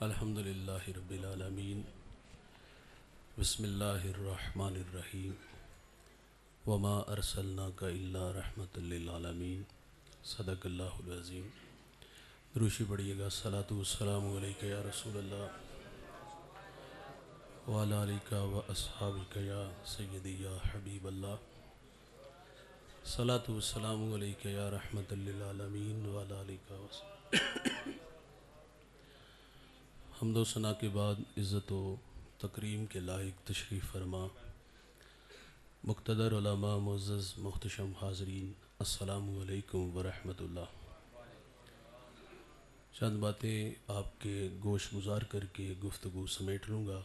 الحمد للہ رب العالمین بسم اللہ الرحمن الرحیم وما ارسلناک الا رحمۃ للعالمین صدق اللہ العظیم۔ دروشی پڑھیے گا۔ الصلاۃ والسلام علیک یا رسول اللہ وعلی آلک و اصحابک یا سیدی یا حبیب اللہ۔ الصلاۃ والسلام علیک یا رحمۃ للعالمین وعلی آلک و حمد و ثنا کے بعد عزت و تکریم کے لائق تشریف فرما مقتدر علماء، معزز محتشم حاضرین، السلام علیکم ورحمۃ اللہ۔ چند باتیں آپ کے گوش گزار کر کے گفتگو سمیٹ لوں گا۔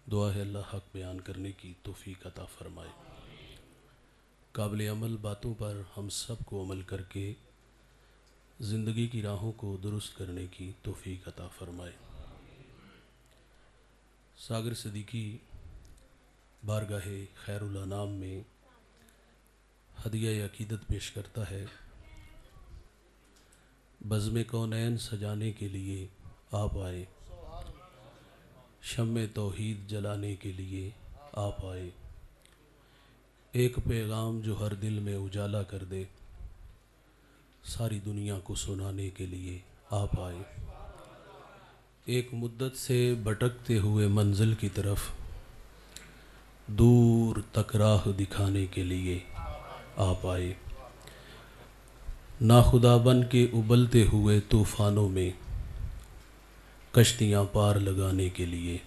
دعا ہے اللہ حق بیان کرنے کی توفیق عطا فرمائے۔ قابل عمل باتوں پر ہم سب کو عمل کر کے زندگی کی راہوں کو درست کرنے کی توفیق عطا فرمائے۔ ساگر صدیقی بارگاہ خیر الانام میں ہدیہ عقیدت پیش کرتا ہے۔ بزم کونین سجانے کے لیے آپ آئے، شمع توحید جلانے کے لیے آپ آئے، ایک پیغام جو ہر دل میں اجالا کر دے، ساری دنیا کو سنانے کے لیے آپ آئے، ایک مدت سے بھٹکتے ہوئے منزل کی طرف دور تک راہ دکھانے کے لیے آپ آئے، ناخدا بن کے ابلتے ہوئے طوفانوں میں کشتیاں پار لگانے کے لیے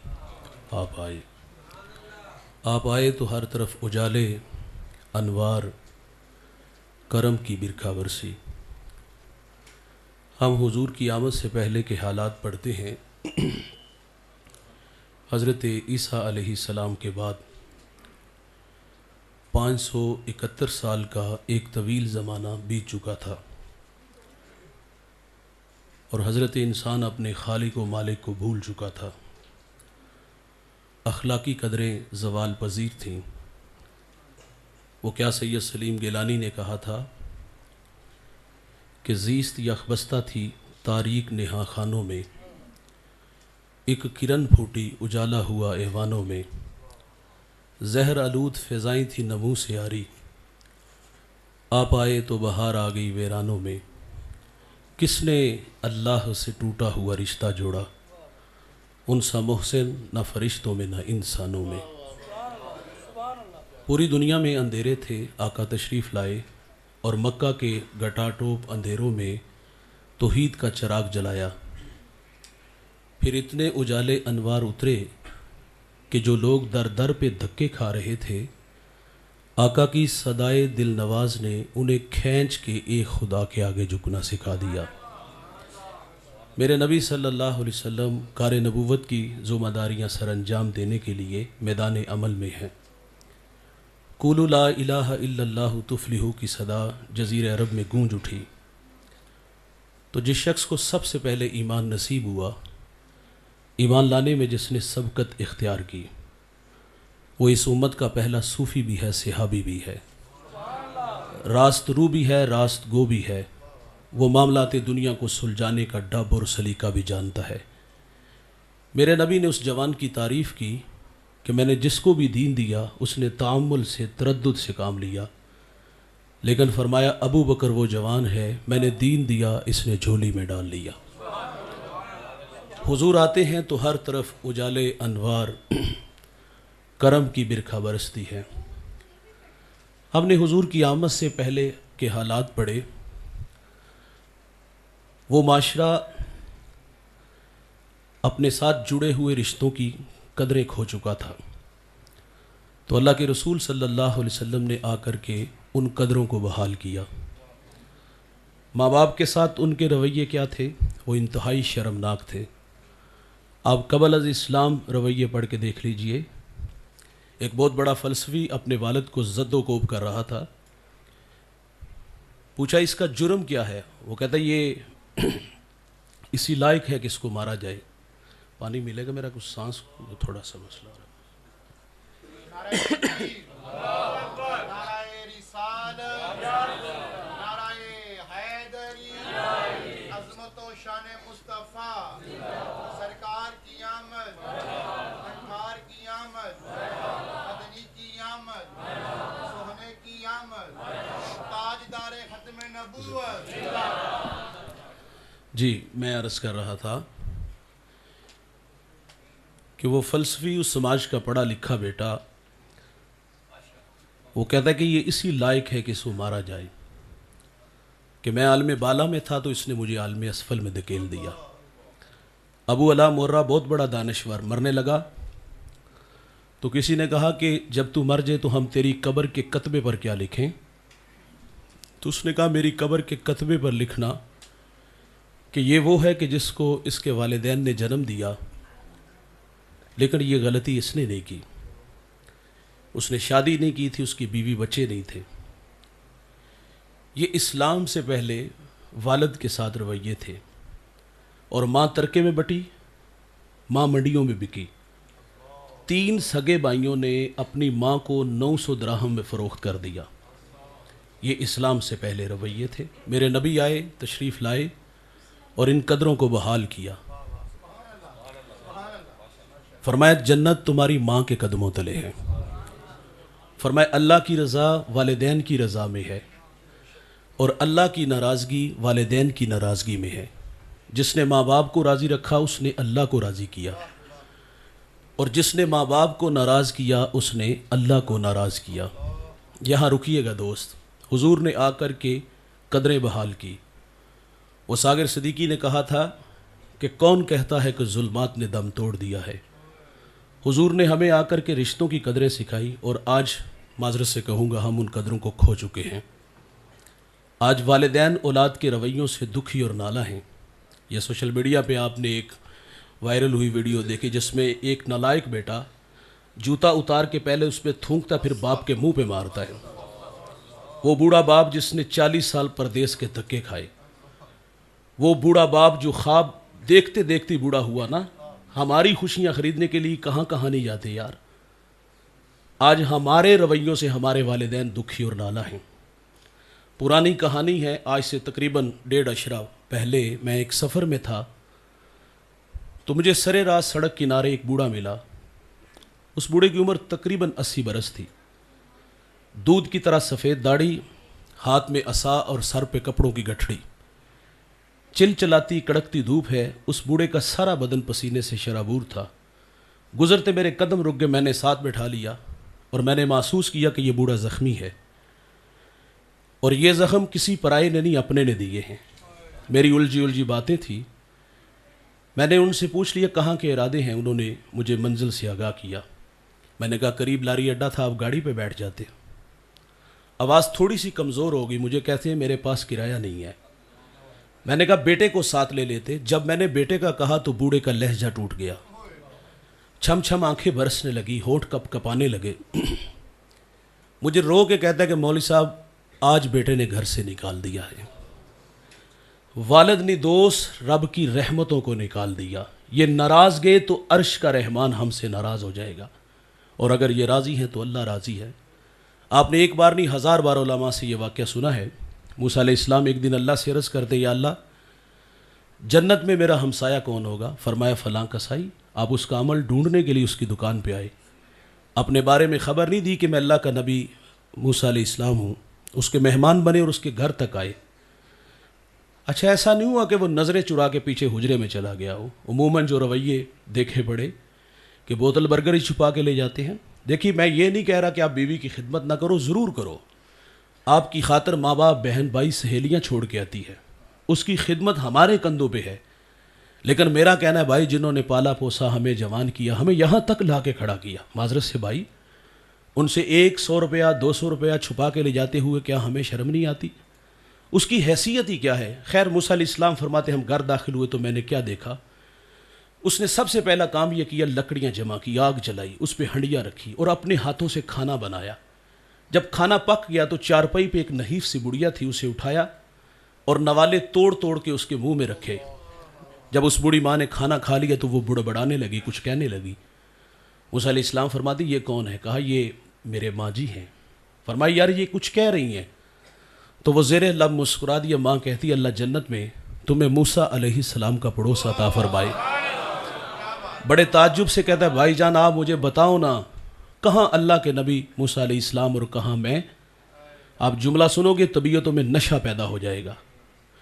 آپ آئے۔ آپ آئے تو ہر طرف اجالے، انوار، کرم کی برکھا برسی۔ ہم حضور کی آمد سے پہلے کے حالات پڑھتے ہیں۔ حضرت عیسیٰ علیہ السلام کے بعد 571 سال کا ایک طویل زمانہ بیت چکا تھا، اور حضرت انسان اپنے خالق و مالک کو بھول چکا تھا۔ اخلاقی قدریں زوال پذیر تھیں۔ وہ کیا سید سلیم گیلانی نے کہا تھا کہ زیست یخبستہ تھی تاریک نہا خانوں میں، ایک کرن پھوٹی اجالا ہوا ایوانوں میں، زہر آلود فضائیں تھی نمو سے آری، آپ آئے تو بہار آ گئی ویرانوں میں، کس نے اللہ سے ٹوٹا ہوا رشتہ جوڑا، ان سا محسن نہ فرشتوں میں نہ انسانوں میں۔ پوری دنیا میں اندھیرے تھے، آقا تشریف لائے اور مکہ کے گٹا ٹوپ اندھیروں میں توحید کا چراغ جلایا۔ پھر اتنے اجالے انوار اترے کہ جو لوگ در در پہ دھکے کھا رہے تھے، آقا کی صدائے دل نواز نے انہیں کھینچ کے ایک خدا کے آگے جھکنا سکھا دیا۔ میرے نبی صلی اللہ علیہ وسلم کار نبوت کی ذمہ داریاں سر انجام دینے کے لیے میدان عمل میں ہیں۔ قولوا لا الہ الا اللہ تفلحوا کی صدا جزیرہ عرب میں گونج اٹھی، تو جس شخص کو سب سے پہلے ایمان نصیب ہوا، ایمان لانے میں جس نے سبقت اختیار کی، وہ اس امت کا پہلا صوفی بھی ہے، صحابی بھی ہے، راست رو بھی ہے، راست گو بھی ہے، وہ معاملات دنیا کو سلجھانے کا ڈب اور سلیقہ بھی جانتا ہے۔ میرے نبی نے اس جوان کی تعریف کی کہ میں نے جس کو بھی دین دیا اس نے تعامل سے، تردد سے کام لیا، لیکن فرمایا ابو بکر وہ جوان ہے، میں نے دین دیا، اس نے جھولی میں ڈال لیا۔ حضور آتے ہیں تو ہر طرف اجالے، انوار، کرم کی برکھا برستی ہے۔ ہم نے حضور کی آمد سے پہلے کے حالات پڑھے۔ وہ معاشرہ اپنے ساتھ جڑے ہوئے رشتوں کی قدریں کھو چکا تھا، تو اللہ کے رسول صلی اللہ علیہ وسلم نے آ کر کے ان قدروں کو بحال کیا۔ ماں باپ کے ساتھ ان کے رویے کیا تھے؟ وہ انتہائی شرمناک تھے۔ آپ قبل از اسلام رویے پڑھ کے دیکھ لیجئے۔ ایک بہت بڑا فلسفی اپنے والد کو زد و کوب کر رہا تھا۔ پوچھا اس کا جرم کیا ہے؟ وہ کہتا یہ اسی لائق ہے کہ اس کو مارا جائے۔ پانی ملے گا؟ میرا کچھ سانس تھوڑا سا مسئلہ ہو رہا ہے۔ جی میں عرض کر رہا تھا کہ وہ فلسفی اس سماج کا پڑھا لکھا بیٹا وہ کہتا ہے کہ یہ اسی لائق ہے کہ اس کو مارا جائے کہ میں عالم بالا میں تھا تو اس نے مجھے عالم اسفل میں دھکیل دیا۔ ابو علا مرہ بہت بڑا دانشور مرنے لگا تو کسی نے کہا کہ جب تو مر جائے تو ہم تیری قبر کے کتبے پر کیا لکھیں؟ تو اس نے کہا میری قبر کے کتبے پر لکھنا کہ یہ وہ ہے کہ جس کو اس کے والدین نے جنم دیا، لیکن یہ غلطی اس نے نہیں کی، اس نے شادی نہیں کی تھی، اس کی بیوی بچے نہیں تھے۔ یہ اسلام سے پہلے والد کے ساتھ رویے تھے، اور ماں ترکے میں بٹی، ماں منڈیوں میں بکی۔ 3 سگے بھائیوں نے اپنی ماں کو 900 دراہم میں فروخت کر دیا۔ یہ اسلام سے پہلے رویے تھے۔ میرے نبی آئے، تشریف لائے اور ان قدروں کو بحال کیا۔ فرمایا جنت تمہاری ماں کے قدموں تلے ہے۔ فرمایا اللہ کی رضا والدین کی رضا میں ہے، اور اللہ کی ناراضگی والدین کی ناراضگی میں ہے۔ جس نے ماں باپ کو راضی رکھا اس نے اللہ کو راضی کیا، اور جس نے ماں باپ کو ناراض کیا اس نے اللہ کو ناراض کیا۔ یہاں رکیے گا دوست، حضور نے آ کر کے قدریں بحال کی۔ وہ ساگر صدیقی نے کہا تھا کہ کون کہتا ہے کہ ظلمات نے دم توڑ دیا ہے؟ حضور نے ہمیں آ کر کے رشتوں کی قدریں سکھائی، اور آج معذرت سے کہوں گا ہم ان قدروں کو کھو چکے ہیں۔ آج والدین اولاد کے رویوں سے دکھی اور نالہ ہیں۔ یہ سوشل میڈیا پہ آپ نے ایک وائرل ہوئی ویڈیو دیکھی جس میں ایک نالائق بیٹا جوتا اتار کے پہلے اس پہ تھونکتا پھر باپ کے منہ پہ مارتا ہے۔ وہ بوڑھا باپ جس نے 40 سال پردیس کے دھکے کھائے، وہ بوڑھا باپ جو خواب دیکھتے دیکھتے بوڑھا ہوا نا، ہماری خوشیاں خریدنے کے لیے کہاں کہاں نہیں جاتے یار۔ آج ہمارے رویوں سے ہمارے والدین دکھی اور نالہ ہیں۔ پرانی کہانی ہے، آج سے تقریباً 1.5 عشرہ پہلے میں ایک سفر میں تھا تو مجھے سرے راہ سڑک کنارے ایک بوڑھا ملا۔ اس بوڑھے کی عمر تقریباً 80 برس تھی، دودھ کی طرح سفید داڑھی، ہاتھ میں عصا اور سر پہ کپڑوں کی گٹھڑی۔ چل چلاتی کڑکتی دھوپ ہے، اس بوڑھے کا سارا بدن پسینے سے شرابور تھا۔ گزرتے میرے قدم رک گئے، میں نے ساتھ بٹھا لیا اور میں نے محسوس کیا کہ یہ بوڑھا زخمی ہے، اور یہ زخم کسی پرائے نے نہیں اپنے نے دیے ہیں۔ میری الجھی باتیں تھیں۔ میں نے ان سے پوچھ لیا کہاں کے ارادے ہیں، انہوں نے مجھے منزل سے آگاہ کیا۔ میں نے کہا قریب لاری اڈا تھا، آپ گاڑی پہ بیٹھ جاتے۔ آواز تھوڑی سی کمزور ہو گئی، مجھے کہتے ہیں میرے پاس کرایہ نہیں ہے۔ میں نے کہا بیٹے کو ساتھ لے لیتے۔ جب میں نے بیٹے کا کہا تو بوڑھے کا لہجہ ٹوٹ گیا، چھم چھم آنکھیں برسنے لگی، ہونٹ کپ کپانے لگے۔ مجھے رو کے کہتا ہے کہ مولوی صاحب آج بیٹے نے گھر سے نکال دیا ہے، والد نے دوست رب کی رحمتوں کو نکال دیا۔ یہ ناراض گئے تو عرش کا رحمان ہم سے ناراض ہو جائے گا، اور اگر یہ راضی ہیں تو اللہ راضی ہے۔ آپ نے ایک بار نہیں 1000 بار علماء سے یہ واقعہ سنا ہے۔ موسیٰ علیہ السلام ایک دن اللہ سے عرض کرتے یا اللہ جنت میں میرا ہمسایہ کون ہوگا؟ فرمایا فلاں کسائی۔ آپ اس کا عمل ڈھونڈنے کے لیے اس کی دکان پہ آئے، اپنے بارے میں خبر نہیں دی کہ میں اللہ کا نبی موسیٰ علیہ السلام ہوں، اس کے مہمان بنے اور اس کے گھر تک آئے۔ اچھا ایسا نہیں ہوا کہ وہ نظریں چرا کے پیچھے حجرے میں چلا گیا ہو؟ عموماً جو رویے دیکھے پڑے کہ بوتل برگر ہی چھپا کے لے جاتے ہیں۔ دیکھیے میں یہ نہیں کہہ رہا کہ آپ بیوی کی خدمت نہ کرو، ضرور کرو۔ آپ کی خاطر ماں باپ بہن بھائی سہیلیاں چھوڑ کے آتی ہے، اس کی خدمت ہمارے کندھوں پہ ہے۔ لیکن میرا کہنا ہے بھائی جنہوں نے پالا پوسا، ہمیں جوان کیا، ہمیں یہاں تک لا کے کھڑا کیا، معذرت سے بھائی ان سے 100 روپیہ 200 روپیہ چھپا کے لے جاتے ہوئے کیا ہمیں شرم نہیں آتی؟ اس کی حیثیت ہی کیا ہے؟ خیر موسیٰ علیہ السلام فرماتے ہم گھر داخل ہوئے تو میں نے کیا دیکھا؟ اس نے سب سے پہلا کام یہ کیا، لکڑیاں جمع کی، آگ جلائی، اس پہ ہنڈیاں رکھی اور اپنے ہاتھوں سے کھانا بنایا۔ جب کھانا پک گیا تو چارپائی پہ ایک نحیف سی بڑھیا تھی، اسے اٹھایا اور نوالے توڑ توڑ کے اس کے منہ میں رکھے۔ جب اس بوڑھی ماں نے کھانا کھا لیا تو وہ بڑبڑانے لگی، کچھ کہنے لگی۔ موسیٰ علیہ السلام فرماتی یہ کون ہے؟ کہا یہ میرے ماں جی ہیں۔ فرمایا یار یہ کچھ کہہ رہی ہیں؟ تو وہ زیر لب مسکرا دیا۔ ماں کہتی اللہ جنت میں تمہیں موسیٰ علیہ السلام کا پڑوس عطا فرمائے۔ بڑے تعجب سے کہتا ہے بھائی جان آپ مجھے بتاؤ نا، کہاں اللہ کے نبی موسیٰ علیہ السلام اور کہاں میں؟ آپ جملہ سنو گے طبیعتوں میں نشہ پیدا ہو جائے گا.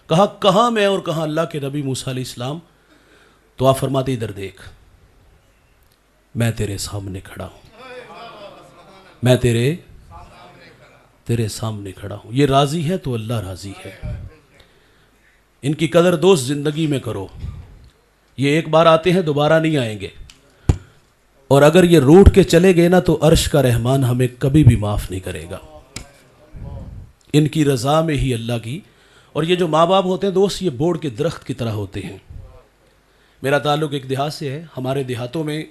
کہا کہاں میں اور کہاں اللہ کے نبی موسیٰ علیہ السلام؟ تو آپ فرماتے ادھر دیکھ، میں تیرے سامنے کھڑا ہوں، میں تیرے سامنے کھڑا ہوں. یہ راضی ہے تو اللہ راضی ہے. ان کی قدر دوست زندگی میں کرو. یہ ایک بار آتے ہیں دوبارہ نہیں آئیں گے، اور اگر یہ روٹ کے چلے گئے نا تو عرش کا رحمان ہمیں کبھی بھی معاف نہیں کرے گا. ان کی رضا میں ہی اللہ کی. اور یہ جو ماں باپ ہوتے ہیں دوست، یہ بورڈ کے درخت کی طرح ہوتے ہیں. میرا تعلق ایک دیہات سے ہے. ہمارے دیہاتوں میں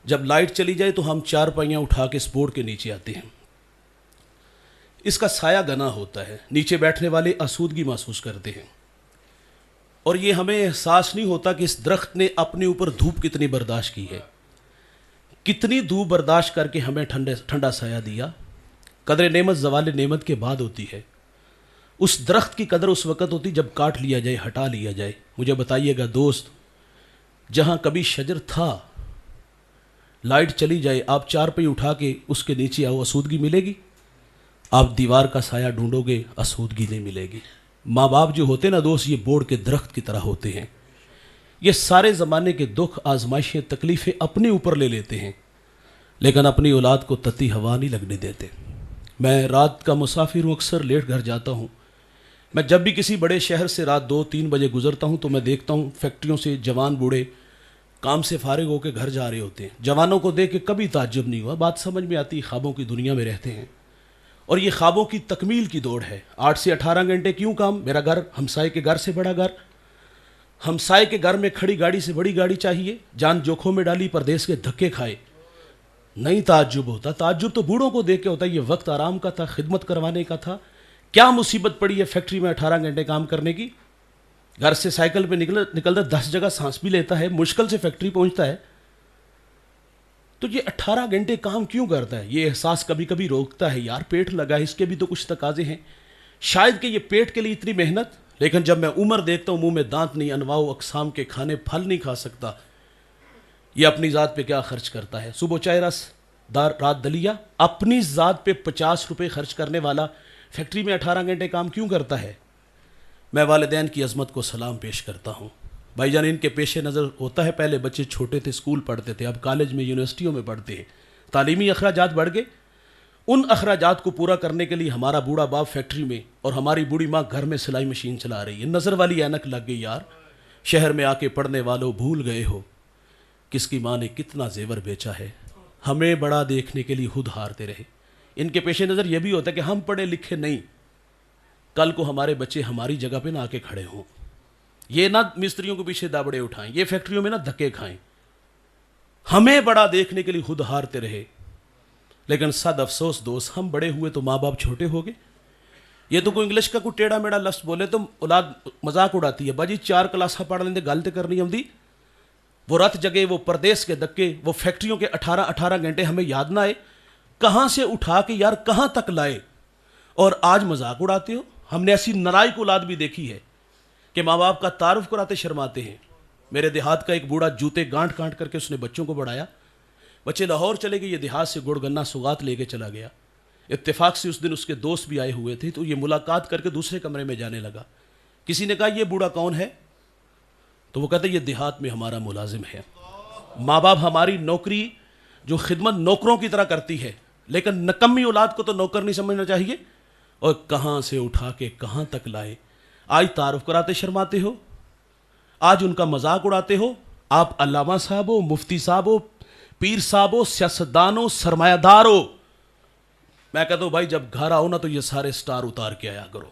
جب لائٹ چلی جائے تو ہم چار پائیاں اٹھا کے اس بورڈ کے نیچے آتے ہیں. اس کا سایہ گنا ہوتا ہے، نیچے بیٹھنے والے آسودگی محسوس کرتے ہیں، اور یہ ہمیں احساس نہیں ہوتا کہ اس درخت نے اپنے اوپر دھوپ کتنی برداشت کی ہے، کتنی دھوپ برداشت کر کے ہمیں ٹھنڈا سایہ دیا. قدر نعمت زوال نعمت کے بعد ہوتی ہے. اس درخت کی قدر اس وقت ہوتی جب کاٹ لیا جائے، ہٹا لیا جائے. مجھے بتائیے گا دوست، جہاں کبھی شجر تھا، لائٹ چلی جائے، آپ چار پئی اٹھا کے اس کے نیچے آؤ، آسودگی ملے گی؟ آپ دیوار کا سایہ ڈھونڈو گے، آسودگی نہیں ملے گی. ماں باپ جو ہوتے ہیں نا دوست، یہ بورڈ کے درخت کی طرح ہوتے ہیں. یہ سارے زمانے کے دکھ، آزمائشیں، تکلیفیں اپنے اوپر لے لیتے ہیں، لیکن اپنی اولاد کو تتی ہوا نہیں لگنے دیتے. میں رات کا مسافر ہوں، اکثر لیٹ گھر جاتا ہوں. میں جب بھی کسی بڑے شہر سے رات 2-3 بجے گزرتا ہوں تو میں دیکھتا ہوں فیکٹریوں سے جوان بوڑھے کام سے فارغ ہو کے گھر جا رہے ہوتے ہیں. جوانوں کو دیکھ کے کبھی تعجب نہیں ہوا. بات سمجھ میں آتی، خوابوں کی دنیا میں رہتے ہیں، اور یہ خوابوں کی تکمیل کی دوڑ ہے. 8 سے 18 گھنٹے کیوں کام؟ میرا گھر ہمسائے کے گھر سے بڑا گھر، ہمسائے کے گھر میں کھڑی گاڑی سے بڑی گاڑی چاہیے، جان جوکھوں میں ڈالی، پردیس کے دھکے کھائے. نہیں تعجب ہوتا. تعجب تو بوڑھوں کو دیکھ کے ہوتا ہے. یہ وقت آرام کا تھا، خدمت کروانے کا تھا. کیا مصیبت پڑی ہے فیکٹری میں 18 گھنٹے کام کرنے کی؟ گھر سے سائیکل پہ نکلتا 10 جگہ سانس بھی لیتا ہے، مشکل سے فیکٹری پہنچتا ہے. تو یہ 18 گھنٹے کام کیوں کرتا ہے؟ یہ احساس کبھی کبھی روکتا ہے، یار پیٹ لگا ہے، اس کے بھی تو کچھ تقاضے ہیں. شاید کہ یہ پیٹ کے لیے اتنی محنت، لیکن جب میں عمر دیکھتا ہوں منہ میں دانت نہیں، انواع و اقسام کے کھانے پھل نہیں کھا سکتا. یہ اپنی ذات پہ کیا خرچ کرتا ہے؟ صبح چائے رس، رات دلیا. اپنی ذات پہ 50 روپے خرچ کرنے والا فیکٹری میں 18 گھنٹے کام کیوں کرتا ہے؟ میں والدین کی عظمت کو سلام پیش کرتا ہوں. بھائی جان، ان کے پیش نظر ہوتا ہے، پہلے بچے چھوٹے تھے، اسکول پڑھتے تھے، اب کالج میں، یونیورسٹیوں میں پڑھتے ہیں، تعلیمی اخراجات بڑھ گئے. ان اخراجات کو پورا کرنے کے لیے ہمارا بوڑھا باپ فیکٹری میں اور ہماری بوڑھی ماں گھر میں سلائی مشین چلا رہی ہے. نظر والی اینک لگ گئی. یار شہر میں آ کے پڑھنے والوں بھول گئے ہو کس کی ماں نے کتنا زیور بیچا ہے. ہمیں بڑا دیکھنے کے لیے خود ہارتے رہے. ان کے پیش نظر یہ بھی ہوتا ہے کہ ہم پڑھے لکھے نہیں، کل کو ہمارے بچے ہماری جگہ پہ نہ آ کے کھڑے ہوں، یہ نہ مستریوں کو پیچھے دابڑے اٹھائیں، یہ فیکٹریوں میں نہ دھکے کھائیں. ہمیں بڑا دیکھنے کے لیے خود ہارتے رہے. لیکن صد افسوس دوست، ہم بڑے ہوئے تو ماں باپ چھوٹے ہو گئے. یہ تو کوئی انگلش کا کوئی ٹیڑھا میڑھا لفظ بولے تو اولاد مذاق اڑاتی ہے. باجی 4 کلاساں پڑھ لیندے، گل تے کرنی آتی. وہ رت جگے، وہ پردیس کے دکے، وہ فیکٹریوں کے 18 گھنٹے ہمیں یاد نہ آئے. کہاں سے اٹھا کے یار کہاں تک لائے، اور آج مذاق اڑاتے ہو. ہم نے ایسی نالائق اولاد بھی دیکھی ہے کہ ماں باپ کا تعارف کراتے شرماتے ہیں. میرے دیہات کا ایک بوڑھا جوتے گانٹ کر کے اس نے بچوں کو بڑھایا. بچے لاہور چلے گئے، یہ دیہات سے گڑ گنا سوغات لے کے چلا گیا. اتفاق سے اس دن اس کے دوست بھی آئے ہوئے تھے، تو یہ ملاقات کر کے دوسرے کمرے میں جانے لگا. کسی نے کہا یہ بوڑھا کون ہے؟ تو وہ کہتے یہ دیہات میں ہمارا ملازم ہے. ماں باپ ہماری نوکری جو خدمت نوکروں کی طرح کرتی ہے، لیکن نکمی اولاد کو تو نوکر نہیں سمجھنا چاہیے. اور کہاں سے اٹھا کے کہاں تک لائے. آج تعارف کراتے شرماتے ہو، آج ان کا مذاق اڑاتے ہو. آپ علامہ صاحب ہو، مفتی صاحب ہو، پیر صاحب ہو، سیاستدان ہو، سرمایہ دار ہو. میں کہتا ہوں بھائی جب گھر آؤ نا تو یہ سارے سٹار اتار کے آیا کرو.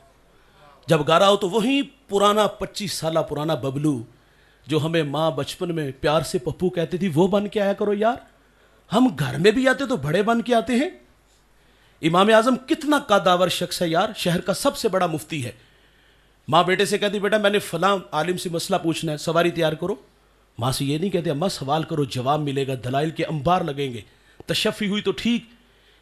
جب گھر آؤ تو وہی پرانا 25 سالہ پرانا ببلو جو ہمیں ماں بچپن میں پیار سے پپو کہتی تھی، وہ بن کے آیا کرو. یار ہم گھر میں بھی آتے تو بڑے بن کے آتے ہیں. امام اعظم کتنا قداور شخص ہے یار، شہر کا سب سے بڑا مفتی ہے. ماں بیٹے سے کہتی بیٹا میں نے فلاں عالم سے مسئلہ پوچھنا ہے، سواری تیار کرو. ماں سے یہ نہیں کہتے اماں سوال کرو جواب ملے گا، دلائل کے انبار لگیں گے، تشفی ہوئی تو ٹھیک.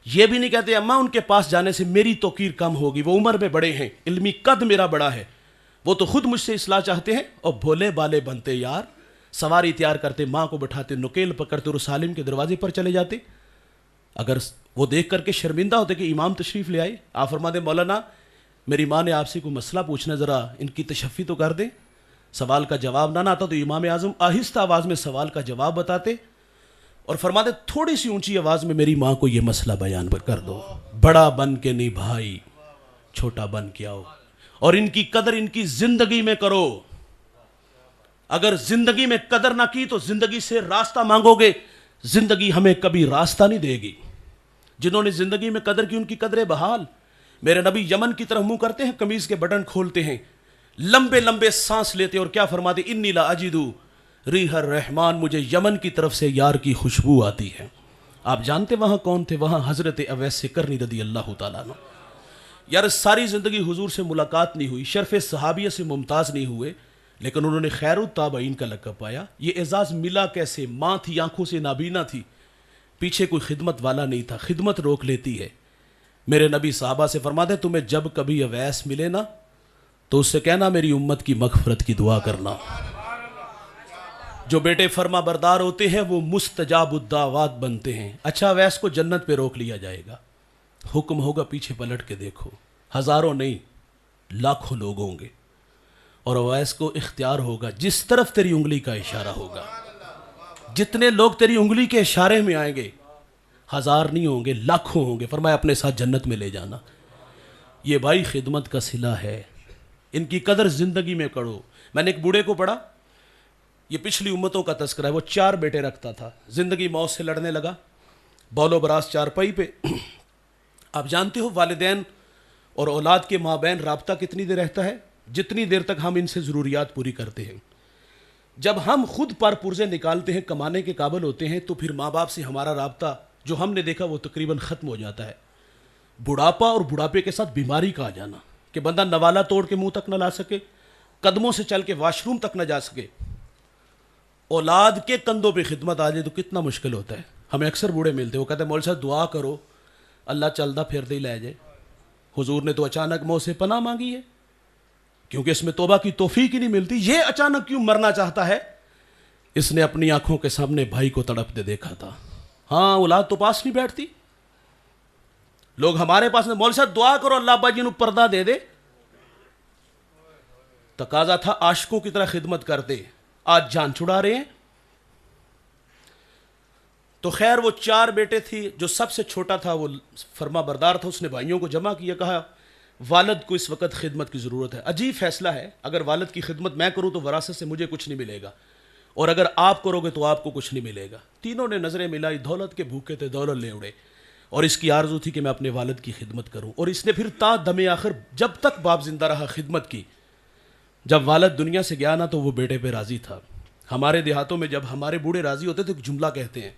یہ بھی نہیں کہتے اماں ان کے پاس جانے سے میری توقیر کم ہوگی، وہ عمر میں بڑے ہیں، علمی قد میرا بڑا ہے، وہ تو خود مجھ سے اصلاح چاہتے ہیں. اور بھولے بالے بنتے یار، سواری تیار کرتے، ماں کو بٹھاتے، نکیل پکڑتے اور اس عالم کے دروازے پر چلے جاتے. اگر وہ دیکھ کر کے شرمندہ ہوتے کہ امام تشریف لے آئے، آپ فرماتے مولانا میری ماں نے آپ سے کوئی مسئلہ پوچھنا، ذرا ان کی تشفی تو کر دیں، سوال کا جواب نہ آتا تو امام اعظم آہستہ آواز میں سوال کا جواب بتاتے اور فرماتے تھوڑی سی اونچی آواز میں میری ماں کو یہ مسئلہ بیان کر دو، بڑا بن کے نہیں بھائی چھوٹا بن کے آؤ، اور ان کی قدر ان کی زندگی میں کرو، اگر زندگی میں قدر نہ کی تو زندگی سے راستہ مانگو گے، زندگی ہمیں کبھی راستہ نہیں دے گی۔ جنہوں نے زندگی میں قدر کی ان کی قدر بحال۔ میرے نبی یمن کی طرف منہ کرتے ہیں، قمیض کے بٹن کھولتے ہیں، لمبے لمبے سانس لیتے اور کیا فرماتے، انی لا اجدو ریح الرحمان، مجھے یمن کی طرف سے یار کی خوشبو آتی ہے۔ آپ جانتے وہاں کون تھے؟ وہاں حضرت اویس کرنی رضی اللہ تعالیٰ عنہ۔ یار ساری زندگی حضور سے ملاقات نہیں ہوئی، شرف صحابیہ سے ممتاز نہیں ہوئے، لیکن انہوں نے خیر التابعین کا لقب پایا۔ یہ اعزاز ملا کیسے؟ ماں تھی، آنکھوں سے نابینا تھی، پیچھے کوئی خدمت والا نہیں تھا، خدمت روک لیتی ہے۔ میرے نبی صحابہ سے فرماتے تمہیں جب کبھی اویس ملے نا تو اس سے کہنا میری امت کی مغفرت کی دعا کرنا۔ جو بیٹے فرما بردار ہوتے ہیں وہ مستجاب الدعوات بنتے ہیں۔ اچھا اویس کو جنت پہ روک لیا جائے گا، حکم ہوگا پیچھے پلٹ کے دیکھو، ہزاروں نہیں لاکھوں لوگ ہوں گے، اور اویس کو اختیار ہوگا جس طرف تیری انگلی کا اشارہ ہوگا، جتنے لوگ تیری انگلی کے اشارے میں آئیں گے، ہزار نہیں ہوں گے لاکھوں ہوں گے، فرمایا اپنے ساتھ جنت میں لے جانا۔ یہ بھائی خدمت کا صلہ ہے، ان کی قدر زندگی میں کرو۔ میں نے ایک بوڑھے کو پڑھا، یہ پچھلی امتوں کا تذکرہ ہے، وہ 4 بیٹے رکھتا تھا، زندگی موت سے لڑنے لگا، بول و براز چارپائی پہ۔ آپ جانتے ہو والدین اور اولاد کے مابین رابطہ کتنی دیر رہتا ہے؟ جتنی دیر تک ہم ان سے ضروریات پوری کرتے ہیں۔ جب ہم خود پر پرزے نکالتے ہیں، کمانے کے قابل ہوتے ہیں، تو پھر ماں باپ سے ہمارا رابطہ جو ہم نے دیکھا وہ تقریباً ختم ہو جاتا ہے۔ بڑھاپا اور بڑھاپے کے ساتھ بیماری کا آ جانا کہ بندہ نوالا توڑ کے منہ تک نہ لا سکے، قدموں سے چل کے واش روم تک نہ جا سکے، اولاد کے کندھوں پہ خدمت آ جائے تو کتنا مشکل ہوتا ہے۔ ہمیں اکثر بوڑھے ملتے، وہ کہتے ہیں مولوی صاحب دعا کرو اللہ چلدا پھردا ہی لے جائے۔ حضور نے تو اچانک موت سے پناہ مانگی ہے، کیونکہ اس میں توبہ کی توفیق ہی نہیں ملتی۔ یہ اچانک کیوں مرنا چاہتا ہے؟ اس نے اپنی آنکھوں کے سامنے بھائی کو تڑپتے دیکھا تھا۔ ہاں اولاد تو پاس نہیں بیٹھتی، لوگ ہمارے پاس نے مولوی صاحب دعا کرو اللہ ابا جی نو پردہ دے دے۔ تقاضا تھا عاشقوں کی طرح خدمت کرتے، آج جان چھڑا رہے ہیں۔ تو خیر وہ 4 بیٹے تھی، جو سب سے چھوٹا تھا وہ فرما بردار تھا، اس نے بھائیوں کو جمع کیا، کہا والد کو اس وقت خدمت کی ضرورت ہے۔ عجیب فیصلہ ہے، اگر والد کی خدمت میں کروں تو وراثت سے مجھے کچھ نہیں ملے گا، اور اگر آپ کرو گے تو آپ کو کچھ نہیں ملے گا۔ تینوں نے نظریں ملائی، دولت کے بھوکے تھے، دولت لے اڑے، اور اس کی آرزو تھی کہ میں اپنے والد کی خدمت کروں، اور اس نے پھر تا دم آخر جب تک باپ زندہ رہا خدمت کی۔ جب والد دنیا سے گیا نا تو وہ بیٹے پہ راضی تھا۔ ہمارے دیہاتوں میں جب ہمارے بوڑھے راضی ہوتے تو ایک جملہ کہتے ہیں،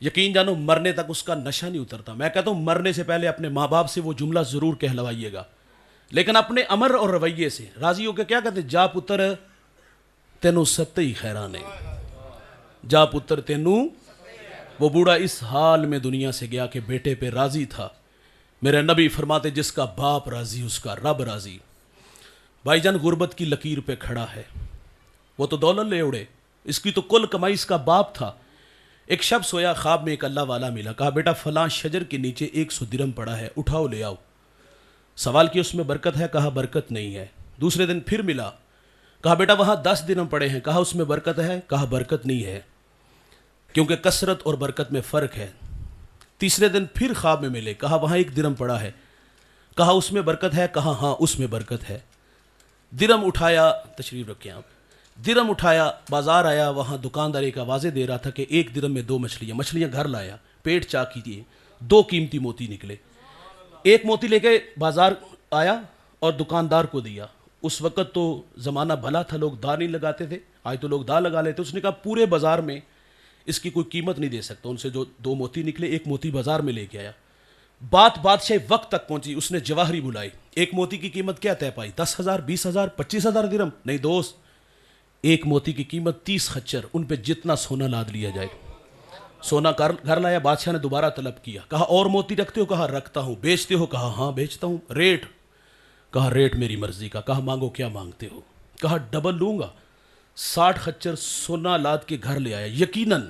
یقین جانو مرنے تک اس کا نشہ نہیں اترتا۔ میں کہتا ہوں مرنے سے پہلے اپنے ماں باپ سے وہ جملہ ضرور کہلوائیے گا، لیکن اپنے امر اور رویے سے راضی ہو کے کیا کہتے ہیں، جا پتر تینوں ستے ہی خیرانے، جا پتر تینوں۔ وہ بوڑھا اس حال میں دنیا سے گیا کہ بیٹے پہ راضی تھا۔ میرے نبی فرماتے جس کا باپ راضی اس کا رب راضی۔ بھائی جان غربت کی لکیر پہ کھڑا ہے، وہ تو دولت لے اڑے، اس کی تو کل کمائی اس کا باپ تھا۔ ایک شب سویا، خواب میں ایک اللہ والا ملا، کہا بیٹا فلاں شجر کے نیچے 100 درہم پڑا ہے، اٹھاؤ لے آؤ۔ سوال کیا اس میں برکت ہے؟ کہا برکت نہیں ہے۔ دوسرے دن پھر ملا، کہا بیٹا وہاں 10 درہم پڑے ہیں، کہا اس میں برکت ہے؟ کہا برکت نہیں ہے، کیونکہ کثرت اور برکت میں فرق ہے۔ تیسرے دن پھر خواب میں ملے، کہا وہاں 1 درہم پڑا ہے، کہا اس میں برکت ہے؟ کہا ہاں اس میں برکت ہے۔ درہم اٹھایا، تشریف رکھیں آپ، درہم اٹھایا، بازار آیا، وہاں دکاندار ایک آوازیں دے رہا تھا کہ 1 درہم میں 2 مچھلیاں گھر لایا، پیٹ چاک کیجیے، 2 قیمتی موتی نکلے۔ 1 موتی لے کے بازار آیا اور دکاندار کو دیا۔ اس وقت تو زمانہ بھلا تھا، لوگ دا نہیں لگاتے تھے، آج تو لوگ دا لگا لیتے۔ اس نے کہا پورے بازار میں اس کی کوئی قیمت نہیں دے سکتا۔ ان سے جو 2 موتی نکلے، 1 موتی بازار میں لے کے آیا۔ بات بادشاہ وقت تک پہنچی، اس نے جواہری بلائی۔ 1 موتی کی قیمت کیا طے پائی؟ 10,000 20,000 25,000 درہم؟ نہیں دوست، 1 موتی کی قیمت 30 خچر، ان پہ جتنا سونا لاد لیا جائے۔ سونا گھر لایا، بادشاہ نے دوبارہ طلب کیا، کہا اور موتی رکھتے ہو؟ کہا رکھتا ہوں۔ بیچتے ہو؟ کہا ہاں بیچتا ہوں۔ ریٹ؟ کہا ریٹ میری مرضی کا۔ کہا مانگو کیا مانگتے ہو؟ کہا ڈبل لوں گا۔ 60 خچر سونا لاد کے گھر لے آیا۔ یقیناً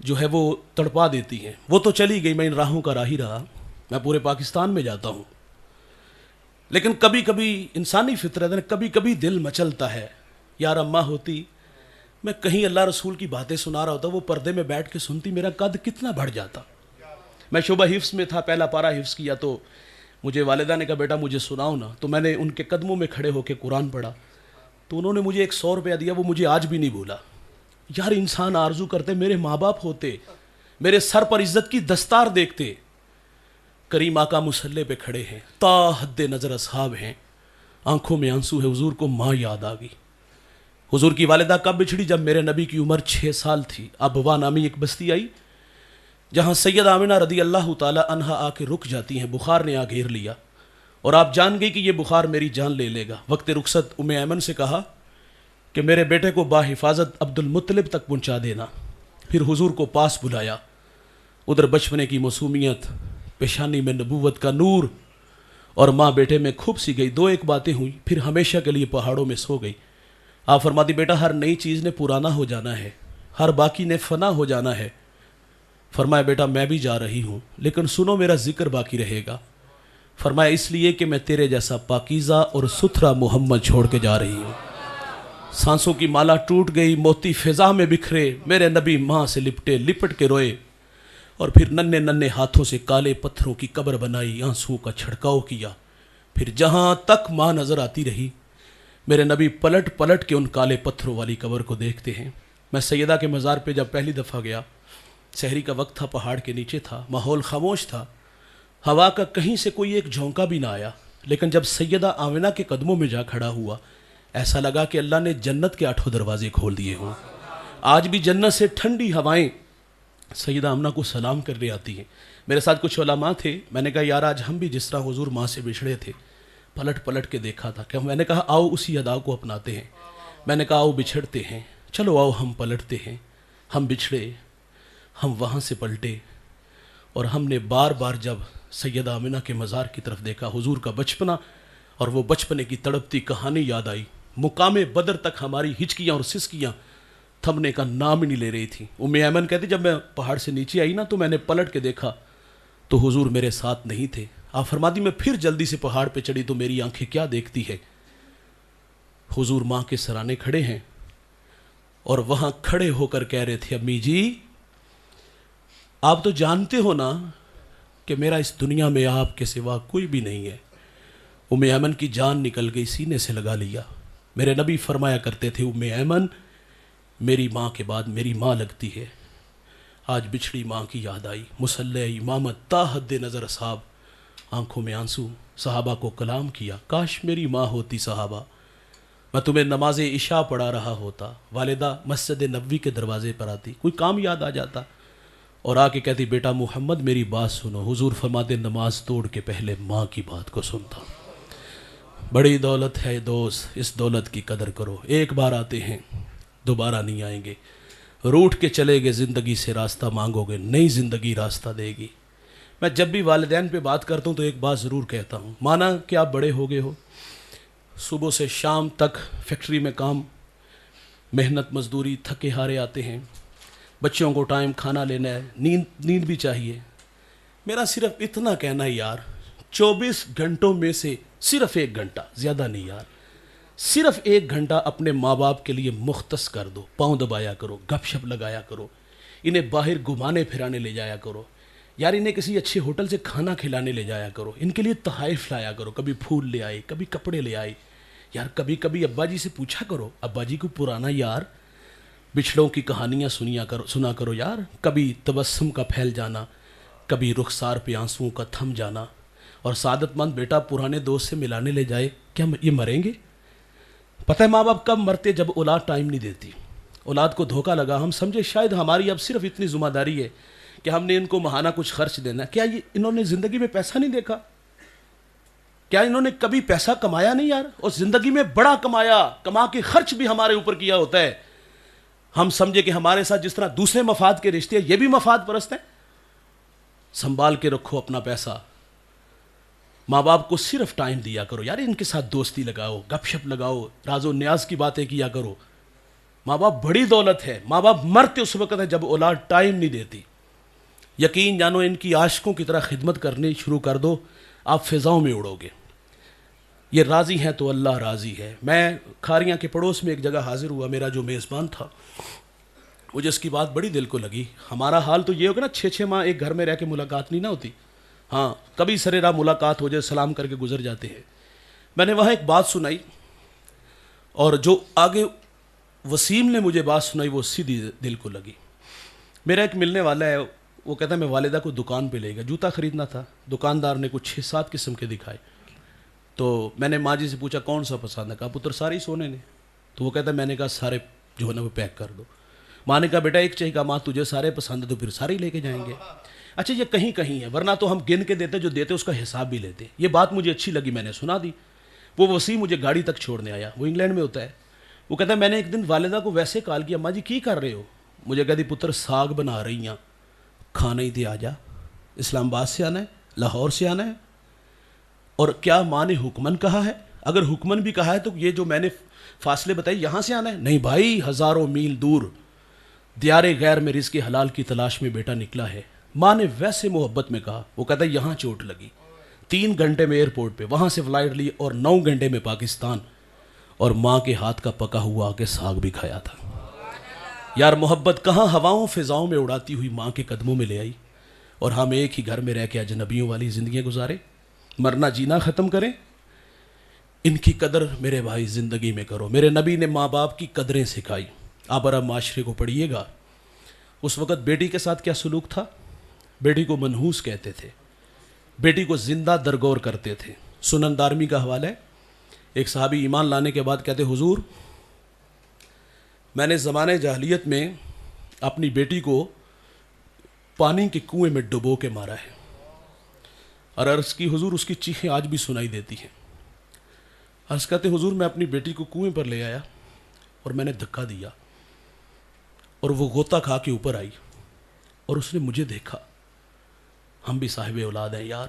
جو ہے وہ تڑپا دیتی ہیں. وہ تو چلی گئی، میں ان راہوں کا راہی رہا، میں پورے پاکستان میں جاتا ہوں، لیکن کبھی کبھی انسانی فطرت ہے، کبھی کبھی دل مچلتا ہے. یار اماں ہوتی، میں کہیں اللہ رسول کی باتیں سنا رہا ہوتا، وہ پردے میں بیٹھ کے سنتی، میرا قد کتنا بڑھ جاتا. میں شعبہ حفظ میں تھا، پہلا پارہ حفظ کیا، تو مجھے والدہ نے کہا بیٹا مجھے سناؤ نا، تو میں نے ان کے قدموں میں کھڑے ہو کے قرآن پڑھا، تو انہوں نے مجھے 100 روپیہ دیا، وہ مجھے آج بھی نہیں بھولا. یار انسان آرزو کرتے میرے ماں باپ ہوتے، میرے سر پر عزت کی دستار دیکھتے. کریم آقا مصلی پہ کھڑے ہیں، تا حد نظر اصحاب ہیں، آنکھوں میں آنسو ہے. حضور کو ماں یاد آ گئی. حضور کی والدہ کب بچھڑی؟ جب میرے نبی کی عمر 6 سال تھی. ابوا نامی ایک بستی آئی جہاں سید آمنہ رضی اللہ تعالی عنہا آ کے رک جاتی ہیں. بخار نے آ گھیر لیا اور آپ جان گئی کہ یہ بخار میری جان لے لے گا. وقت رخصت ام ایمن سے کہا کہ میرے بیٹے کو باحفاظت عبد المطلب تک پہنچا دینا. پھر حضور کو پاس بلایا. ادھر بچپنے کی معصومیت، پیشانی میں نبوت کا نور، اور ماں بیٹے میں کھپ سی گئی. 2-1 باتیں ہوئی، پھر ہمیشہ کے لیے پہاڑوں میں سو گئی. آپ فرماتی بیٹا ہر نئی چیز نے پرانا ہو جانا ہے، ہر باقی نے فنا ہو جانا ہے. فرمایا بیٹا میں بھی جا رہی ہوں، لیکن سنو میرا ذکر باقی رہے گا. فرمایا اس لیے کہ میں تیرے جیسا پاکیزہ اور ستھرا محمد چھوڑ کے جا رہی ہوں. سانسوں کی مالا ٹوٹ گئی، موتی فضا میں بکھرے. میرے نبی ماں سے لپٹے، لپٹ کے روئے، اور پھر ننھے ننھے ہاتھوں سے کالے پتھروں کی قبر بنائی، آنسو کا چھڑکاؤ کیا. پھر جہاں تک ماں نظر آتی رہی، میرے نبی پلٹ پلٹ کے ان کالے پتھروں والی قبر کو دیکھتے ہیں. میں سیدہ کے مزار پہ جب پہلی دفعہ گیا، سحری کا وقت تھا، پہاڑ کے نیچے تھا، ماحول خاموش تھا، ہوا کا کہیں سے کوئی ایک جھونکا بھی نہ آیا. لیکن جب سیدہ آمنہ کے قدموں میں جا کھڑا ہوا، ایسا لگا کہ اللہ نے جنت کے 8 دروازے کھول دیے ہوں. آج بھی جنت سے ٹھنڈی ہوائیں سیدہ آمنہ کو سلام کر رہی آتی ہیں. میرے ساتھ کچھ علماء تھے، میں نے کہا یار آج ہم بھی جس طرح حضور ماں سے بچھڑے تھے پلٹ پلٹ کے دیکھا تھا، کہ میں نے کہا آؤ اسی ادا کو اپناتے ہیں. میں نے کہا آؤ بچھڑتے ہیں، چلو آؤ ہم پلٹتے ہیں. ہم بچھڑے، ہم وہاں سے پلٹے، اور ہم نے بار بار جب سیدہ آمنہ کے مزار کی طرف دیکھا، حضور کا بچپنا اور وہ بچپنے کی تڑپتی کہانی یاد آئی. مقام بدر تک ہماری ہچکیاں اور سسکیاں تھمنے کا نام ہی نہیں لے رہی تھی. ام ایمن کہتی جب میں پہاڑ سے نیچے آئی نا تو میں نے پلٹ کے دیکھا تو حضور میرے ساتھ نہیں تھے. آپ فرماتی میں پھر جلدی سے پہاڑ پہ چڑھی تو میری آنکھیں کیا دیکھتی ہے، حضور ماں کے سرانے کھڑے ہیں، اور وہاں کھڑے ہو کر کہہ رہے تھے امی جی آپ تو جانتے ہو نا کہ میرا اس دنیا میں آپ کے سوا کوئی بھی نہیں ہے. ام ایمن کی جان نکل گئی، سینے سے لگا لیا. میرے نبی فرمایا کرتے تھے ام ایمن میری ماں کے بعد میری ماں لگتی ہے. آج بچھڑی ماں کی یاد آئی. مصلی امامت تا حد نظر اصحاب، آنکھوں میں آنسو. صحابہ کو کلام کیا، کاش میری ماں ہوتی صحابہ، میں تمہیں نماز عشاء پڑھا رہا ہوتا، والدہ مسجد نبوی کے دروازے پر آتی، کوئی کام یاد آ جاتا اور آ کے کہتی بیٹا محمد میری بات سنو. حضور فرماتے نماز توڑ کے پہلے ماں کی بات کو سنتا. بڑی دولت ہے دوست، اس دولت کی قدر کرو. ایک بار آتے ہیں، دوبارہ نہیں آئیں گے. روٹ کے چلے گے زندگی سے راستہ مانگو گے، نئی زندگی راستہ دے گی. میں جب بھی والدین پہ بات کرتا ہوں تو ایک بات ضرور کہتا ہوں، مانا کہ آپ بڑے ہو گئے ہو، صبح سے شام تک فیکٹری میں کام، محنت مزدوری، تھکے ہارے آتے ہیں، بچوں کو ٹائم کھانا لینا ہے، نیند بھی چاہیے. میرا صرف اتنا کہنا ہے یار 24 گھنٹوں میں سے صرف 1 گھنٹہ، زیادہ نہیں یار، صرف 1 گھنٹہ اپنے ماں باپ کے لیے مختص کر دو. پاؤں دبایا کرو، گپ شپ لگایا کرو، انہیں باہر گھمانے پھرانے لے جایا کرو یار، انہیں کسی اچھے ہوٹل سے کھانا کھلانے لے جایا کرو، ان کے لیے تحائف لایا کرو. کبھی پھول لے آئے، کبھی کپڑے لے آئے یار. کبھی کبھی ابا جی سے پوچھا کرو، ابا جی کو پرانا یار بچھڑوں کی کہانیاں سنا کرو یار. کبھی تبسم کا پھیل جانا، کبھی رخسار پہ آنسوؤں کا تھم جانا. اور سعادت مند بیٹا پرانے دوست سے ملانے لے جائے، کیا یہ مریں گے؟ پتہ ہے ماں باپ کب مرتے؟ جب اولاد ٹائم نہیں دیتی، اولاد کو دھوکہ لگا. ہم سمجھے شاید ہماری اب صرف اتنی ذمہ داری ہے کہ ہم نے ان کو ماہانہ کچھ خرچ دینا. کیا انہوں نے زندگی میں پیسہ نہیں دیکھا؟ کیا انہوں نے کبھی پیسہ کمایا نہیں یار؟ اور زندگی میں بڑا کمایا، کما کے خرچ بھی ہمارے اوپر کیا ہوتا ہے. ہم سمجھے کہ ہمارے ساتھ جس طرح دوسرے مفاد کے رشتے ہیں، یہ بھی مفاد پرست ہیں. سنبھال کے رکھو اپنا پیسہ. ماں باپ کو صرف ٹائم دیا کرو یار، ان کے ساتھ دوستی لگاؤ، گپ شپ لگاؤ، راز و نیاز کی باتیں کیا کرو. ماں باپ بڑی دولت ہے، ماں باپ مرتے اس وقت ہے جب اولاد ٹائم نہیں دیتی. یقین جانو ان کی عاشقوں کی طرح خدمت کرنی شروع کر دو، آپ فضاؤں میں اڑو گے. یہ راضی ہیں تو اللہ راضی ہے. میں کھاریاں کے پڑوس میں ایک جگہ حاضر ہوا، میرا جو میزبان تھا مجھے اس کی بات بڑی دل کو لگی. ہمارا حال تو یہ ہوگا نا 6 ماہ ایک گھر میں رہ کے ملاقات نہیں نہ ہوتی. ہاں کبھی سرے راہ ملاقات ہو جائے، سلام کر کے گزر جاتے ہیں. میں نے وہاں ایک بات سنائی، اور جو آگے وسیم نے مجھے بات سنائی وہ سیدھی دل کو لگی. میرا ایک ملنے والا ہے، وہ کہتا ہے میں والدہ کو دکان پہ لے گیا، جوتا خریدنا تھا. دکاندار نے کچھ 6-7 قسم کے دکھائے. تو میں نے ماں جی سے پوچھا کون سا پسند ہے؟ کہا پتر سارے ہی سونے نے. تو وہ کہتا ہے میں نے کہا سارے جو ہے نا وہ پیک کر دو. ماں نے کہا بیٹا ایک چاہیے. کہا ماں تجھے سارے پسند ہے تو پھر سارے ہی لے کے جائیں گے. اچھا یہ کہیں کہیں ہے، ورنہ تو ہم گن کے دیتے، جو دیتے اس کا حساب بھی لیتے. یہ بات مجھے اچھی لگی، میں نے سنا دی. وہ وسیم مجھے گاڑی تک چھوڑنے آیا، وہ انگلینڈ میں ہوتا ہے. وہ کہتا ہے میں نے ایک دن والدہ کو ویسے کال کیا، ماں جی کی کر رہے ہو؟ مجھے کہتی پتر ساگ بنا رہی ہیں. کھانا ہی دے آ جا، اسلام آباد سے آنا ہے، لاہور سے آنا ہے. اور کیا ماں نے حکمن کہا ہے؟ اگر حکمن بھی کہا ہے تو یہ جو میں نے فاصلے بتائی یہاں سے آنا ہے؟ نہیں بھائی، ہزاروں میل دور دیار غیر میں رزق حلال کی تلاش میں بیٹا نکلا ہے. ماں نے ویسے محبت میں کہا. وہ کہتا ہے یہاں چوٹ لگی. 3 گھنٹے میں ایئرپورٹ پہ، وہاں سے فلائٹ لی اور 9 گھنٹے میں پاکستان، اور ماں کے ہاتھ کا پکا ہوا آ کے ساگ بھی کھایا تھا. یار محبت کہاں ہواؤں فضاؤں میں اڑاتی ہوئی ماں کے قدموں میں لے آئی، اور ہم ایک ہی گھر میں رہ کے اجنبیوں والی زندگیاں گزارے، مرنا جینا ختم کریں. ان کی قدر میرے بھائی زندگی میں کرو. میرے نبی نے ماں باپ کی قدریں سکھائی. آپ ارب معاشرے کو پڑھیے گا، اس وقت بیٹی کے ساتھ کیا سلوک تھا. بیٹی کو منحوس کہتے تھے، بیٹی کو زندہ درگور کرتے تھے. سنن دارمی کا حوالہ ہے، ایک صحابی ایمان لانے کے بعد کہتے حضور میں نے زمانے جاہلیت میں اپنی بیٹی کو پانی کے کنویں میں ڈبو کے مارا ہے. اور عرض کی حضور اس کی چیخیں آج بھی سنائی دیتی ہیں. عرض کہتے حضور میں اپنی بیٹی کو کنویں پر لے آیا اور میں نے دھکا دیا اور وہ غوطہ کھا کے اوپر آئی اور اس نے مجھے دیکھا. ہم بھی صاحب اولاد ہیں یار،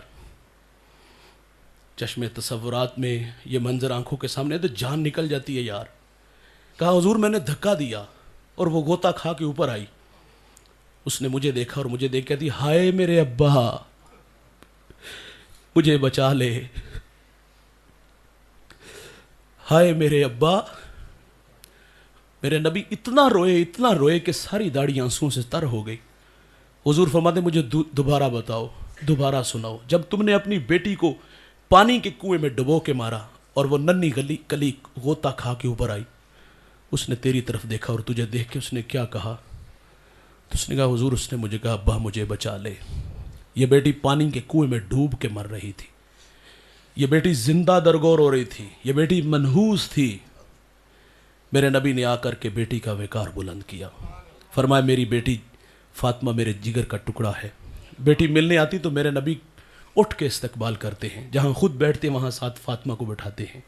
چشم تصورات میں یہ منظر آنکھوں کے سامنے تو جان نکل جاتی ہے یار. کہا حضور میں نے دھکا دیا اور وہ غوطہ کھا کے اوپر آئی. اس نے مجھے دیکھا اور مجھے دیکھ کہتی ہائے میرے ابا مجھے بچا لے، ہائے میرے ابا. میرے نبی اتنا روئے کہ ساری داڑھی آنسوؤں سے تر ہو گئی. حضور فرماتے مجھے دوبارہ بتاؤ، دوبارہ سناؤ، جب تم نے اپنی بیٹی کو پانی کے کنویں میں ڈبو کے مارا اور وہ ننھی کلی غوطہ کھا کے اوپر آئی، اس نے تیری طرف دیکھا اور تجھے دیکھ کے اس نے کیا کہا؟ تو اس نے کہا حضور اس نے مجھے کہا ابا مجھے بچا لے. یہ بیٹی پانی کے کنویں میں ڈوب کے مر رہی تھی، یہ بیٹی زندہ درگور ہو رہی تھی، یہ بیٹی منحوس تھی. میرے نبی نے آ کر کے بیٹی کا وقار بلند کیا، فرمایا میری بیٹی فاطمہ میرے جگر کا ٹکڑا ہے. بیٹی ملنے آتی تو میرے نبی اٹھ کے استقبال کرتے ہیں، جہاں خود بیٹھتے ہیں وہاں ساتھ فاطمہ کو بٹھاتے ہیں.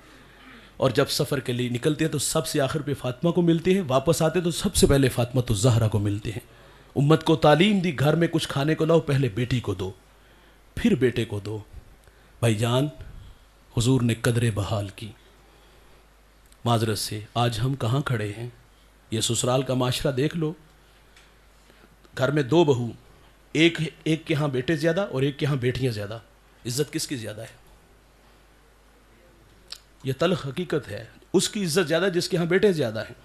اور جب سفر کے لیے نکلتے ہیں تو سب سے آخر پہ فاطمہ کو ملتے ہیں، واپس آتے تو سب سے پہلے فاطمہ تو زہرا کو ملتے ہیں. امت کو تعلیم دی گھر میں کچھ کھانے کو لاؤ، پہلے بیٹی کو دو پھر بیٹے کو دو. بھائی جان حضور نے قدریں بحال کی. معذرت سے آج ہم کہاں کھڑے ہیں؟ یہ سسرال کا معاشرہ دیکھ لو. گھر میں 2 بہو، ایک کے ہاں بیٹے زیادہ اور ایک کے ہاں بیٹیاں زیادہ. عزت کس کی زیادہ ہے؟ یہ تلخ حقیقت ہے. اس کی عزت زیادہ جس کے ہاں بیٹے زیادہ ہیں.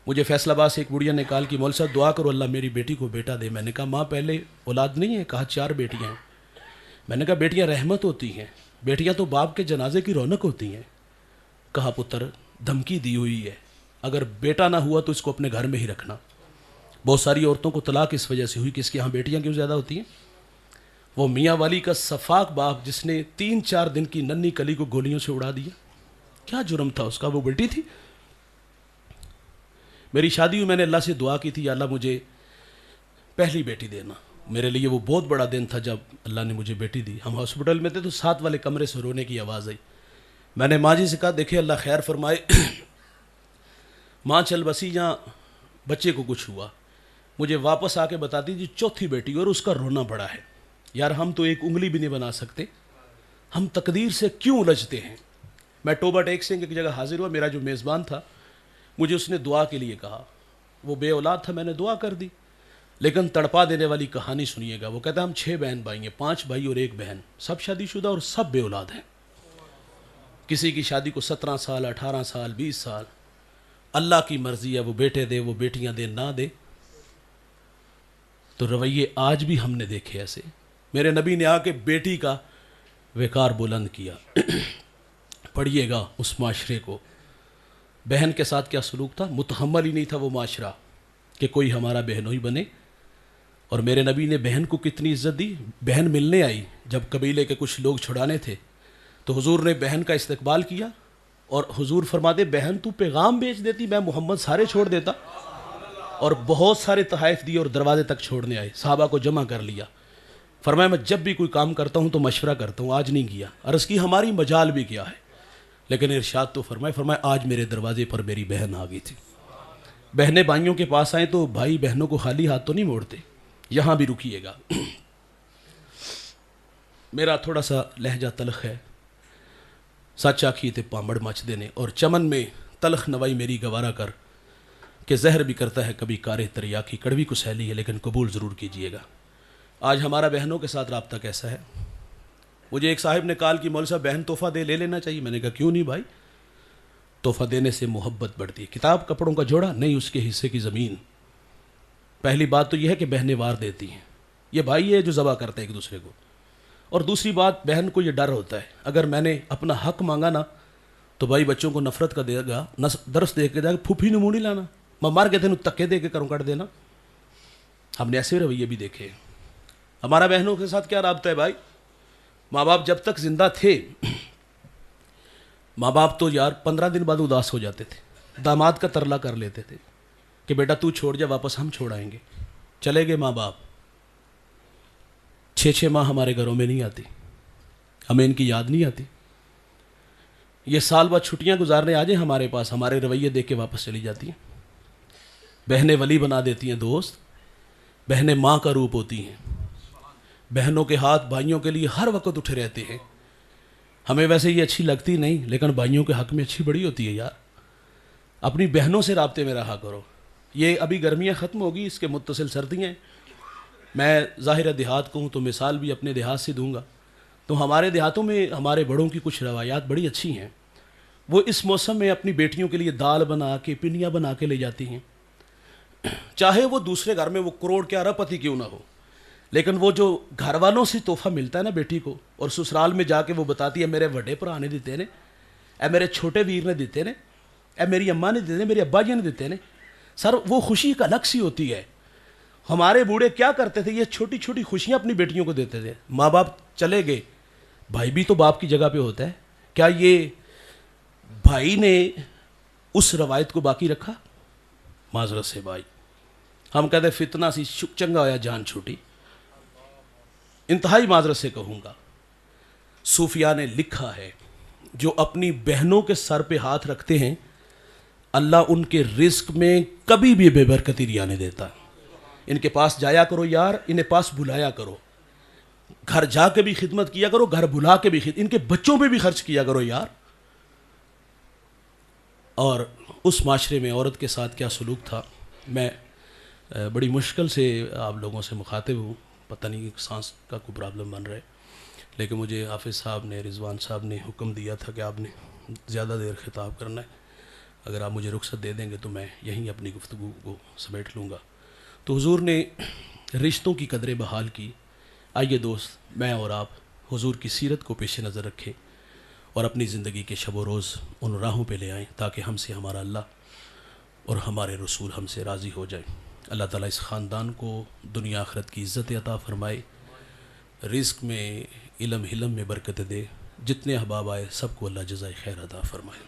مجھے فیصل آباد سے ایک بڑھیا نے کال کی مول صاحب دعا کرو اللہ میری بیٹی کو بیٹا دے. میں نے کہا ماں پہلے اولاد نہیں ہے؟ کہا 4 بیٹیاں ہیں. میں نے کہا بیٹیاں رحمت ہوتی ہیں، بیٹیاں تو باپ کے جنازے کی رونق ہوتی ہیں. کہا پتر دھمکی دی ہوئی ہے، اگر بیٹا نہ ہوا تو اس کو اپنے گھر میں ہی رکھنا. بہت ساری عورتوں کو طلاق اس وجہ سے ہوئی کہ اس کے ہاں بیٹیاں کیوں زیادہ ہوتی ہیں. وہ میاں والی کا صفاق باپ جس نے 3-4 دن کی ننھی کلی کو گولیوں سے اڑا دیا، کیا جرم تھا اس کا؟ وہ بیٹی تھی. میری شادی ہوئی، میں نے اللہ سے دعا کی تھی یا اللہ مجھے پہلی بیٹی دینا. میرے لیے وہ بہت بڑا دن تھا جب اللہ نے مجھے بیٹی دی. ہم ہاسپٹل میں تھے تو ساتھ والے کمرے سے رونے کی آواز آئی. میں نے ماں جی سے کہا دیکھے اللہ خیر فرمائے، ماں چل بسی جہاں بچے کو کچھ ہوا. مجھے واپس آ کے بتاتی جی 4تھی بیٹی اور اس کا رونا بڑا ہے. یار ہم تو ایک انگلی بھی نہیں بنا سکتے، ہم تقدیر سے کیوں الجھتے ہیں؟ میں ٹوبہ ٹیک سے ایک جگہ حاضر ہوا. میرا جو میزبان تھا مجھے اس نے دعا کے لیے کہا، وہ بے اولاد تھا، میں نے دعا کر دی، لیکن تڑپا دینے والی کہانی سنیے گا۔ وہ کہتا ہے ہم 6 بہن بھائی ہیں، 5 بھائی اور 1 بہن، سب شادی شدہ اور سب بے اولاد ہیں۔ کسی کی شادی کو 17 سال، 18 سال، 20 سال۔ اللہ کی مرضی ہے، وہ بیٹے دے، وہ بیٹیاں دے، نہ دے۔ تو رویے آج بھی ہم نے دیکھے ایسے۔ میرے نبی نے آ کے بیٹی کا وقار بلند کیا۔ پڑھیے گا اس معاشرے کو، بہن کے ساتھ کیا سلوک تھا، متحمل ہی نہیں تھا وہ معاشرہ کہ کوئی ہمارا بہنوئی بنے۔ اور میرے نبی نے بہن کو کتنی عزت دی۔ بہن ملنے آئی، جب قبیلے کے کچھ لوگ چھڑانے تھے تو حضور نے بہن کا استقبال کیا، اور حضور فرماتے بہن تو پیغام بیچ دیتی، میں محمد سارے چھوڑ دیتا۔ اور بہت سارے تحائف دیے اور دروازے تک چھوڑنے آئے، صحابہ کو جمع کر لیا۔ فرمایا میں جب بھی کوئی کام کرتا ہوں تو مشورہ کرتا ہوں، آج نہیں کیا۔ عرض کی ہماری مجال بھی کیا ہے، لیکن ارشاد تو فرمایا آج میرے دروازے پر میری بہن آ گئی تھی۔ بہنیں بھائیوں کے پاس آئیں تو بھائی بہنوں کو خالی ہاتھ تو نہیں موڑتے، یہاں بھی رکیے گا۔ میرا تھوڑا سا لہجہ تلخ ہے، سچ آکھی تے پامڑ مچ دینے، اور چمن میں تلخ نوائی میری گوارا کر، کہ زہر بھی کرتا ہے کبھی کارے تریاکی، کڑوی کو سہیلی ہے لیکن قبول ضرور کیجئے گا۔ آج ہمارا بہنوں کے ساتھ رابطہ کیسا ہے؟ مجھے ایک صاحب نے کال کی مول صاحب بہن تحفہ دے، لے لینا چاہیے۔ میں نے کہا کیوں نہیں بھائی، تحفہ دینے سے محبت بڑھتی ہے۔ کتاب کپڑوں کا جوڑا نہیں، اس کے حصے کی زمین۔ پہلی بات تو یہ ہے کہ بہنیں وار دیتی ہیں، یہ بھائی ہے جو ذبح کرتے ہیں ایک دوسرے کو۔ اور دوسری بات، بہن کو یہ ڈر ہوتا ہے اگر میں نے اپنا حق مانگا نا تو بھائی بچوں کو نفرت کا دے گا، درس دے کے جائے گا، پھوپھی نے منہ نہیں لانا، میں مار کے تینوں تکے دے کے کروں کٹ دینا۔ ہم نے ایسے رویے بھی دیکھے۔ ہمارا بہنوں کے ساتھ کیا رابطہ ہے بھائی؟ ماں باپ جب تک زندہ تھے، ماں باپ تو یار 15 دن بعد اداس ہو جاتے تھے، داماد کا ترلا کر لیتے تھے کہ بیٹا تو چھوڑ جا، واپس ہم چھوڑائیں گے۔ چلے گئے ماں باپ، 6 ماہ ہمارے گھروں میں نہیں آتی، ہمیں ان کی یاد نہیں آتی۔ یہ سال بعد چھٹیاں گزارنے آ جائیں ہمارے پاس، ہمارے رویے دیکھ کے واپس چلی جاتی ہیں۔ بہنیں ولی بنا دیتی ہیں دوست، بہنیں ماں کا روپ ہوتی ہیں۔ بہنوں کے ہاتھ بھائیوں کے لیے ہر وقت اٹھے رہتے ہیں۔ ہمیں ویسے یہ اچھی لگتی نہیں، لیکن بھائیوں کے حق میں اچھی بڑی ہوتی ہے یار۔ اپنی بہنوں سے رابطے میں رہا کرو۔ یہ ابھی گرمیاں ختم ہوگی، اس کے متصل سردیاں ہیں۔ میں ظاہر دیہات کو ہوں تو مثال بھی اپنے دیہات سے دوں گا۔ تو ہمارے دیہاتوں میں ہمارے بڑوں کی کچھ روایات بڑی اچھی ہیں۔ وہ اس موسم میں اپنی بیٹیوں کے لیے دال بنا کے، پنیاں بنا کے لے جاتی ہیں، چاہے وہ دوسرے گھر میں وہ کروڑ کے ارب پتی کیوں نہ ہو، لیکن وہ جو گھر والوں سے تحفہ ملتا ہے نا بیٹی کو، اور سسرال میں جا کے وہ بتاتی ہے میرے وڈے بھرا نے دیتے نے، اے میرے چھوٹے ویر نے دیتے نے، اے میری اماں نے دیتے نے، میرے ابا جی نے دیتے نے، سر وہ خوشی ایک الگ سی ہوتی ہے۔ ہمارے بوڑھے کیا کرتے تھے، یہ چھوٹی چھوٹی خوشیاں اپنی بیٹیوں کو دیتے تھے۔ ماں باپ چلے گئے، بھائی بھی تو باپ کی جگہ پہ ہوتا ہے، کیا یہ بھائی نے اس روایت کو باقی رکھا؟ معذرت سے بھائی، ہم کہتے فتنہ سی چنگا ہویا جان چھوٹی۔ انتہائی معذرت سے کہوں گا، صوفیاء نے لکھا ہے جو اپنی بہنوں کے سر پہ ہاتھ رکھتے ہیں، اللہ ان کے رزق میں کبھی بھی بے برکتی نہیں آنے دیتا۔ ان کے پاس جایا کرو یار، انہیں پاس بلایا کرو، گھر جا کے بھی خدمت کیا کرو، گھر بلا کے بھی ان کے بچوں پہ بھی خرچ کیا کرو یار۔ اور اس معاشرے میں عورت کے ساتھ کیا سلوک تھا، میں بڑی مشکل سے آپ لوگوں سے مخاطب ہوں، پتہ نہیں سانس کا کوئی پرابلم بن رہا ہے، لیکن مجھے حافظ صاحب نے، رضوان صاحب نے حکم دیا تھا کہ آپ نے زیادہ دیر خطاب کرنا ہے۔ اگر آپ مجھے رخصت دے دیں گے تو میں یہیں اپنی گفتگو کو سمیٹ لوں گا۔ تو حضور نے رشتوں کی قدریں بحال کی۔ آئیے دوست، میں اور آپ حضور کی سیرت کو پیش نظر رکھیں اور اپنی زندگی کے شب و روز ان راہوں پہ لے آئیں تاکہ ہم سے ہمارا اللہ اور ہمارے رسول ہم سے راضی ہو جائیں۔ اللہ تعالیٰ اس خاندان کو دنیا آخرت کی عزت عطا فرمائے، رزق میں، علم میں برکت دے، جتنے احباب آئے سب کو اللہ جزائے خیر عطا فرمائے۔